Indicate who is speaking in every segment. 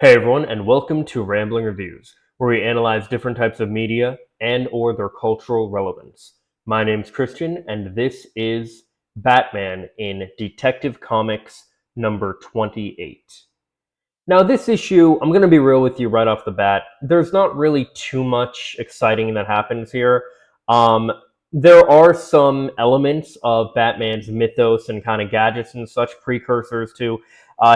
Speaker 1: Hey everyone, and welcome to Rambling Reviews, where we analyze different types of media and or their cultural relevance. My name's Christian, and this is Batman in Detective Comics number 28. Now, this issue, I'm going to be real with you right off the bat. There's not really too much exciting that happens here. Um, there are some elements of Batman's mythos and kind of gadgets and such precursors to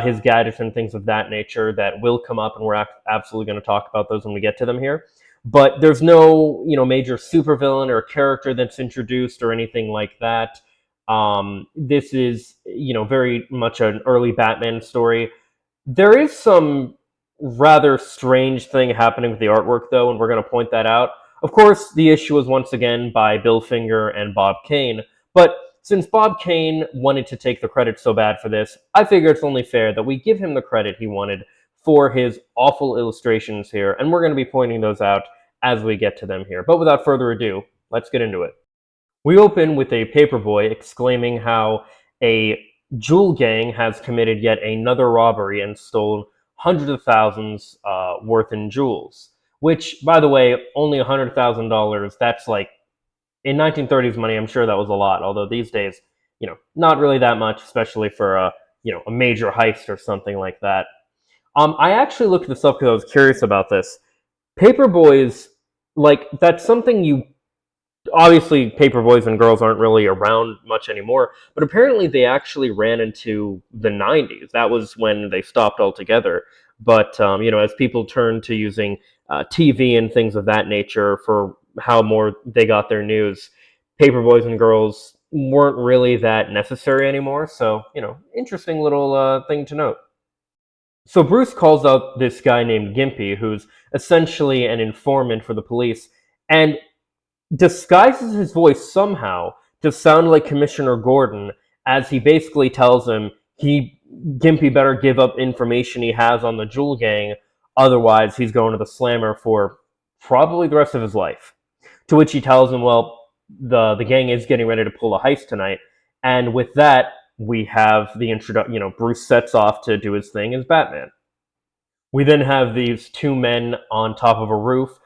Speaker 1: his gadgets and things of that nature that will come up, and we're absolutely going to talk about those when we get to them here. But there's no, major supervillain or character that's introduced or anything like that. This is, very much an early Batman story. There is some rather strange thing happening with the artwork, though, and we're going to point that out. Of course, the issue was once again by Bill Finger and Bob Kane, but since Bob Kane wanted to take the credit so bad for this, I figure it's only fair that we give him the credit he wanted for his awful illustrations here, and we're going to be pointing those out as we get to them here. But without further ado, let's get into it. We open with a paperboy exclaiming how a jewel gang has committed yet another robbery and stolen hundreds of thousands worth in jewels. Which, by the way, only $100,000. That's like in 1930s money. I'm sure that was a lot. Although these days, not really that much, especially for a major heist or something like that. I actually looked this up because I was curious about this. Paperboys, like that's something you obviously paper boys and girls aren't really around much anymore, but apparently they actually ran into the 90s. That was when they stopped altogether. But as people turned to using TV and things of that nature for how more they got their news, paper boys and girls weren't really that necessary anymore. So interesting little thing to note. So Bruce calls out this guy named Gimpy, who's essentially an informant for the police, and disguises his voice somehow to sound like Commissioner Gordon, as he basically tells him Gimpy better give up information he has on the Jewel Gang, otherwise he's going to the Slammer for probably the rest of his life. To which he tells him, well, the gang is getting ready to pull a heist tonight, and with that, we have the introduction. Bruce sets off to do his thing as Batman. We then have these two men on top of a roof,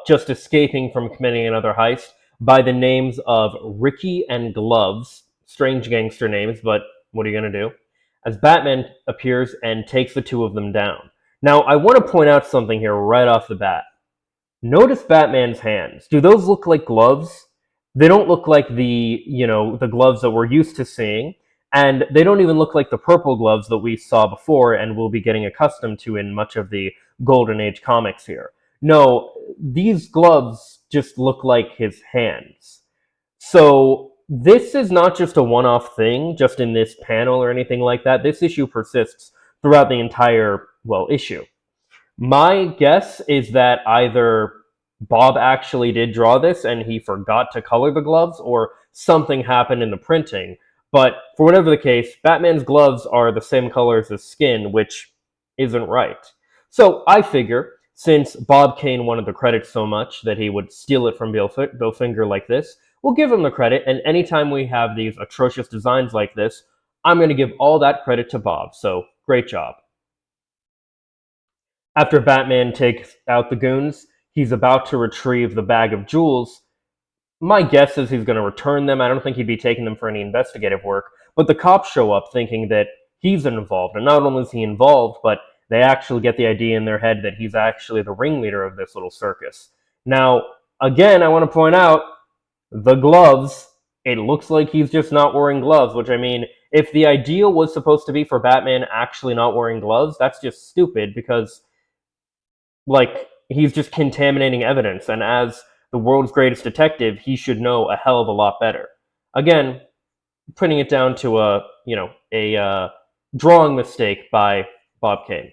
Speaker 1: just escaping from committing another heist, by the names of Ricky and Gloves. Strange gangster names, but what are you going to do? As Batman appears and takes the two of them down. Now, I want to point out something here right off the bat. Notice Batman's hands. Do those look like gloves? They don't look like the gloves that we're used to seeing. And they don't even look like the purple gloves that we saw before and will be getting accustomed to in much of the Golden Age comics here. No, these gloves just look like his hands. So this is not just a one-off thing, just in this panel or anything like that. This issue persists throughout the entire, issue. My guess is that either Bob actually did draw this and he forgot to color the gloves, or something happened in the printing. But for whatever the case, Batman's gloves are the same color as his skin, which isn't right. So I figure, since Bob Kane wanted the credit so much that he would steal it from Bill Finger like this, we'll give him the credit, and anytime we have these atrocious designs like this, I'm going to give all that credit to Bob. So great job. After Batman takes out the goons, he's about to retrieve the bag of jewels. My guess is he's going to return them. I don't think he'd be taking them for any investigative work. But the cops show up thinking that he's involved. And not only is he involved, but they actually get the idea in their head that he's actually the ringleader of this little circus. Now, again, I want to point out, the gloves, it looks like he's just not wearing gloves, which, I mean, if the idea was supposed to be for Batman actually not wearing gloves, that's just stupid because, he's just contaminating evidence. And as the world's greatest detective, he should know a hell of a lot better. Again, putting it down to a drawing mistake by Bob Kane.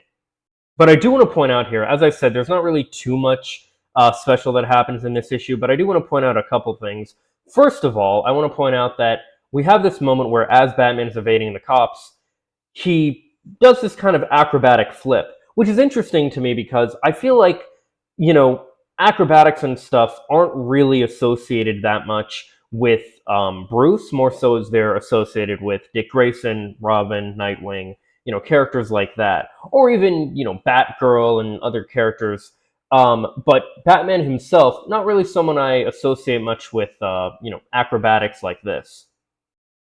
Speaker 1: But I do want to point out here, as I said, there's not really too much special that happens in this issue, but I do want to point out a couple things. First of all, I want to point out that we have this moment where, as Batman is evading the cops, he does this kind of acrobatic flip, which is interesting to me because I feel like, acrobatics and stuff aren't really associated that much with Bruce, more so as they're associated with Dick Grayson, Robin, Nightwing, characters like that, or even Batgirl and other characters. But Batman himself, not really someone I associate much with, acrobatics like this.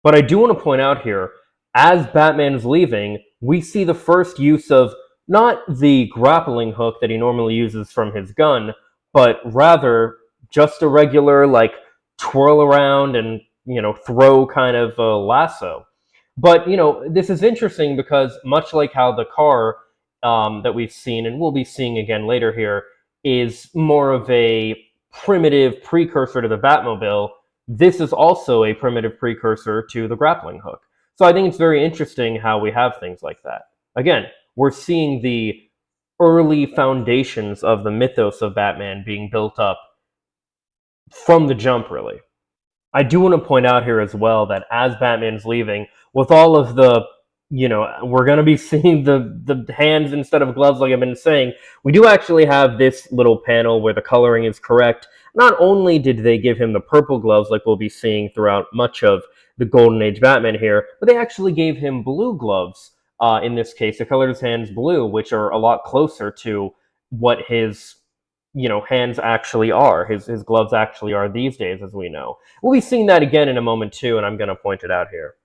Speaker 1: But I do want to point out here, as Batman's leaving, we see the first use of not the grappling hook that he normally uses from his gun, but rather just a regular, like, twirl around and, throw kind of a lasso. But, this is interesting because much like how the car that we've seen and we'll be seeing again later here is more of a primitive precursor to the Batmobile, this is also a primitive precursor to the grappling hook. So I think it's very interesting how we have things like that. Again, we're seeing the early foundations of the mythos of Batman being built up from the jump, really. I do want to point out here as well that as Batman's leaving, with all of the, we're going to be seeing the hands instead of gloves, like I've been saying, we do actually have this little panel where the coloring is correct. Not only did they give him the purple gloves, like we'll be seeing throughout much of the Golden Age Batman here, but they actually gave him blue gloves. In this case, they colored his hands blue, which are a lot closer to what his hands actually are. His gloves actually are these days, as we know. We'll be seeing that again in a moment too, and I'm going to point it out here.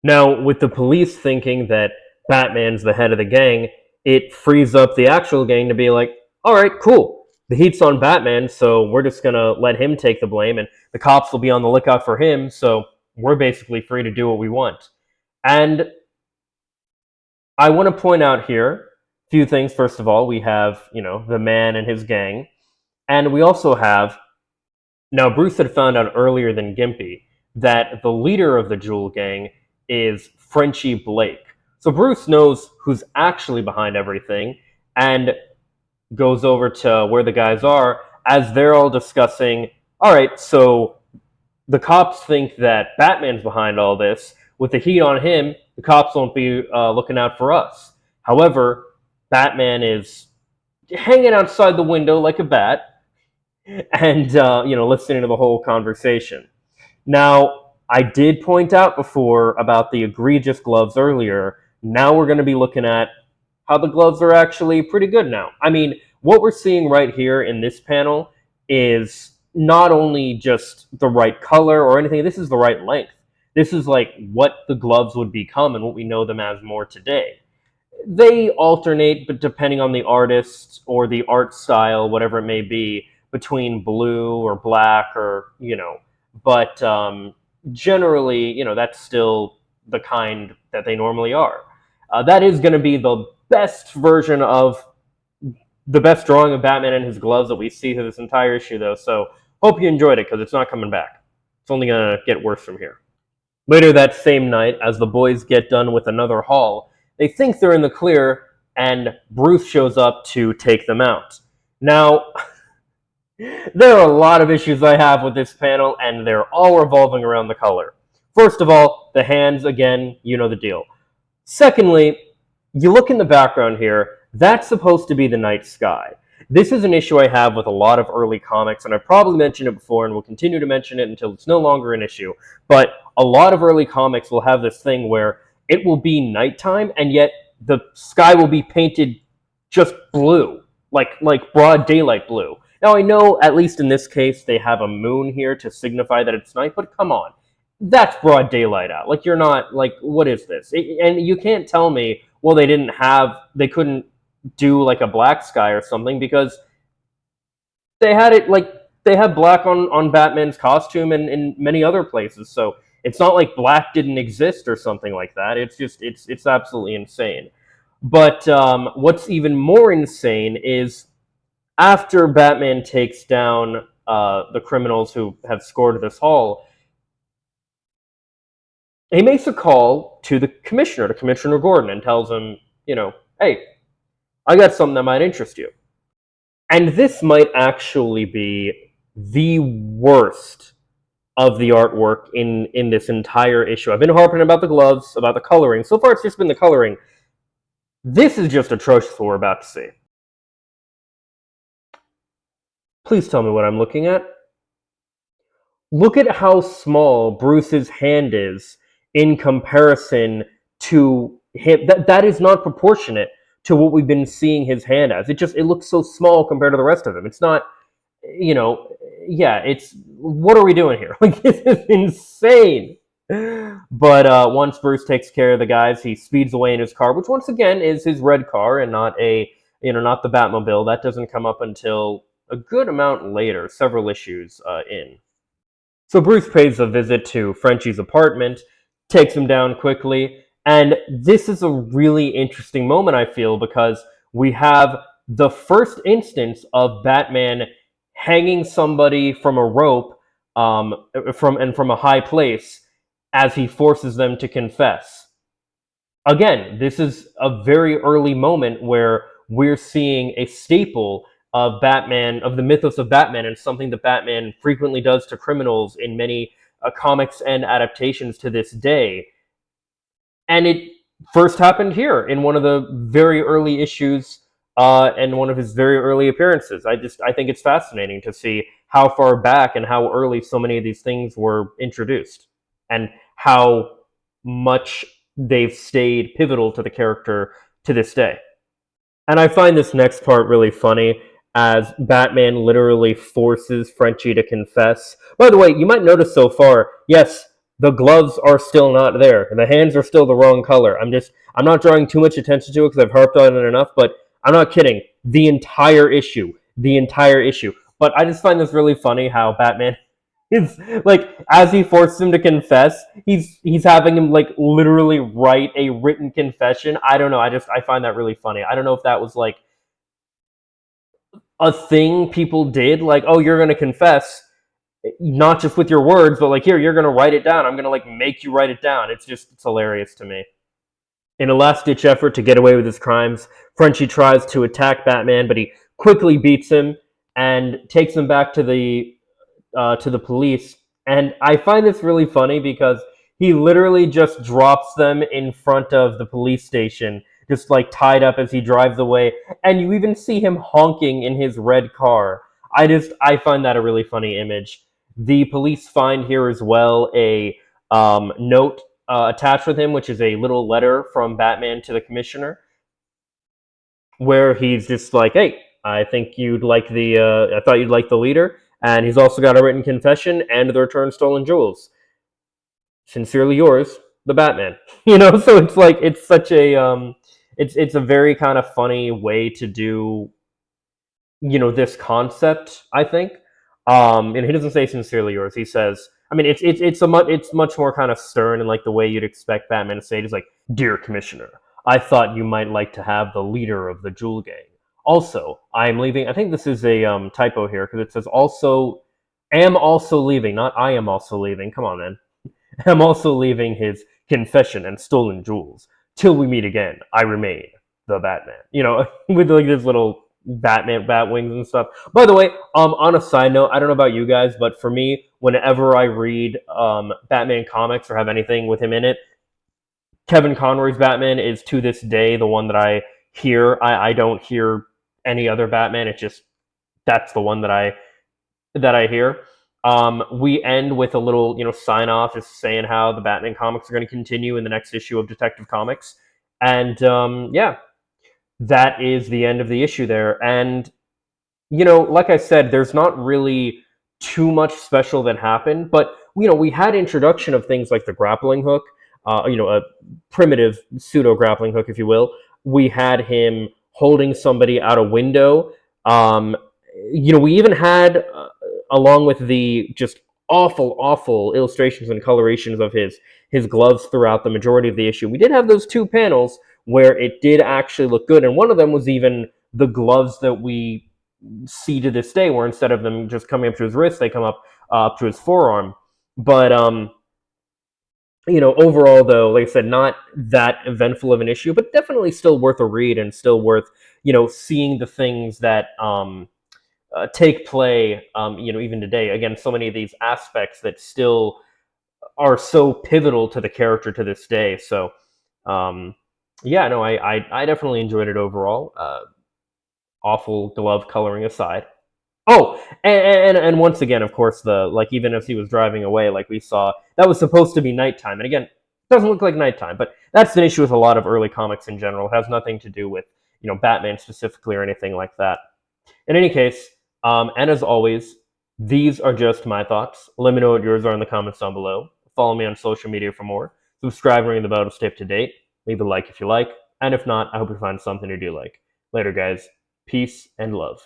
Speaker 1: Now, with the police thinking that Batman's the head of the gang, it frees up the actual gang to be like, all right, cool. The heat's on Batman, so we're just going to let him take the blame, and the cops will be on the lookout for him, so we're basically free to do what we want. And I want to point out here a few things. First of all, we have, the man and his gang, and we also have, now Bruce had found out earlier than Gimpy that the leader of the Jewel Gang is Frenchie Blake. So Bruce knows who's actually behind everything and goes over to where the guys are as they're all discussing, all right, so the cops think that Batman's behind all this. With the heat on him, the cops won't be looking out for us. However, Batman is hanging outside the window like a bat and, listening to the whole conversation. Now, I did point out before about the egregious gloves earlier. Now we're going to be looking at how the gloves are actually pretty good now. I mean, what we're seeing right here in this panel is not only just the right color or anything, this is the right length. This is like what the gloves would become and what we know them as more today. They alternate, but depending on the artist or the art style, whatever it may be, between blue or black or, but generally, that's still the kind that they normally are. That is going to be the best version of the best drawing of Batman and his gloves that we see through this entire issue, though. So hope you enjoyed it, because it's not coming back. It's only going to get worse from here. Later that same night, as the boys get done with another haul, they think they're in the clear, and Bruce shows up to take them out. Now, there are a lot of issues I have with this panel, and they're all revolving around the color. First of all, the hands, again, you know the deal. Secondly, you look in the background here, that's supposed to be the night sky. This is an issue I have with a lot of early comics, and I've probably mentioned it before and will continue to mention it until it's no longer an issue, but a lot of early comics will have this thing where it will be nighttime, and yet the sky will be painted just blue, like broad daylight blue. Now, I know, at least in this case, they have a moon here to signify that it's night, but come on. That's broad daylight out. Like, you're not, like, what is this? And you can't tell me, well, they couldn't do, like, a black sky or something, because they had it, like, they have black on Batman's costume and in many other places, so it's not like black didn't exist or something like that. It's just, it's absolutely insane. But what's even more insane is after Batman takes down the criminals who have scored this haul, he makes a call to the commissioner, to Commissioner Gordon, and tells him, hey, I got something that might interest you. And this might actually be the worst of the artwork in this entire issue. I've been harping about the gloves, about the coloring. So far, it's just been the coloring. This is just atrocious what we're about to see. Please tell me what I'm looking at. Look at how small Bruce's hand is in comparison to him, that is not proportionate to what we've been seeing his hand as. It looks so small compared to the rest of him. It's not, you know, yeah, it's, what are we doing here? Like, this is insane. But once Bruce takes care of the guys, he speeds away in his car, which once again is his red car and not a, not the Batmobile. That doesn't come up until a good amount later, several issues in. So Bruce pays a visit to Frenchie's apartment, takes him down quickly, and this is a really interesting moment, I feel, because we have the first instance of Batman hanging somebody from a rope, from a high place, as he forces them to confess. Again, this is a very early moment where we're seeing a staple of Batman, of the mythos of Batman, and something that Batman frequently does to criminals in many comics and adaptations to this day. And it first happened here in one of the very early issues and one of his very early appearances. I think it's fascinating to see how far back and how early so many of these things were introduced, and how much they've stayed pivotal to the character to this day. And I find this next part really funny, as Batman literally forces Frenchie to confess. By the way, you might notice so far, yes, the gloves are still not there, and the hands are still the wrong color. I'm not drawing too much attention to it because I've harped on it enough, but I'm not kidding. The entire issue. But I just find this really funny how Batman is, like, as he forces him to confess, he's having him like literally write a written confession. I don't know. I find that really funny. I don't know if that was like a thing people did, like, oh, you're gonna confess, not just with your words, but like, here, you're gonna write it down. I'm gonna like make you write it down. It's hilarious to me. In a last ditch effort to get away with his crimes, Frenchie tries to attack Batman, but he quickly beats him and takes him back to the police. And I find this really funny because he literally just drops them in front of the police station, just like tied up as he drives away. And you even see him honking in his red car. I find that a really funny image. The police find here as well a note attached with him, which is a little letter from Batman to the commissioner, where he's just like, "Hey, I think you'd like the. I thought you'd like the leader." And he's also got a written confession and the return stolen jewels. Sincerely yours, the Batman. So it's like, it's such a it's a very kind of funny way to do, this concept, I think. And he doesn't say sincerely yours. He says, I mean, it's much more kind of stern and like the way you'd expect Batman to say it. Is like, "Dear Commissioner, I thought you might like to have the leader of the Jewel Gang. Also, I am leaving." I think this is a typo here because it says also, am also leaving, not I am also leaving. Come on, man. I'm also leaving his confession and stolen jewels. Till we meet again, I remain the Batman. With like this little Batman bat wings and stuff. By the way, on a side note, I don't know about you guys, but for me, whenever I read Batman comics or have anything with him in it, Kevin Conroy's Batman is to this day the one that I hear. I don't hear any other Batman. It's just, that's the one that I hear. We end with a little, sign off, just saying how the Batman comics are going to continue in the next issue of Detective Comics, and yeah, that is the end of the issue there. And like I said, there's not really too much special that happened, but we had introduction of things like the grappling hook, a primitive pseudo grappling hook, if you will. We had him holding somebody out a window. We even had, along with the just awful, awful illustrations and colorations of his gloves throughout the majority of the issue, we did have those two panels where it did actually look good, and one of them was even the gloves that we see to this day, where instead of them just coming up to his wrist, they come up to his forearm. But overall, though, like I said, not that eventful of an issue, but definitely still worth a read and still worth seeing the things that take play, even today. Again, so many of these aspects that still are so pivotal to the character to this day. So, yeah, no, I definitely enjoyed it overall. Awful glove coloring aside. Oh, and once again, of course, the like, even as he was driving away, like we saw, that was supposed to be nighttime, and again, Doesn't look like nighttime, but that's an issue with a lot of early comics in general. It has nothing to do with Batman specifically or anything like that. In any case, and as always, these are just my thoughts. Let me know what yours are in the comments down below. Follow me on social media for more. Subscribe and ring the bell to stay up to date. Leave a like if you like, and if not, I hope you find something you do like. Later, guys. Peace and love.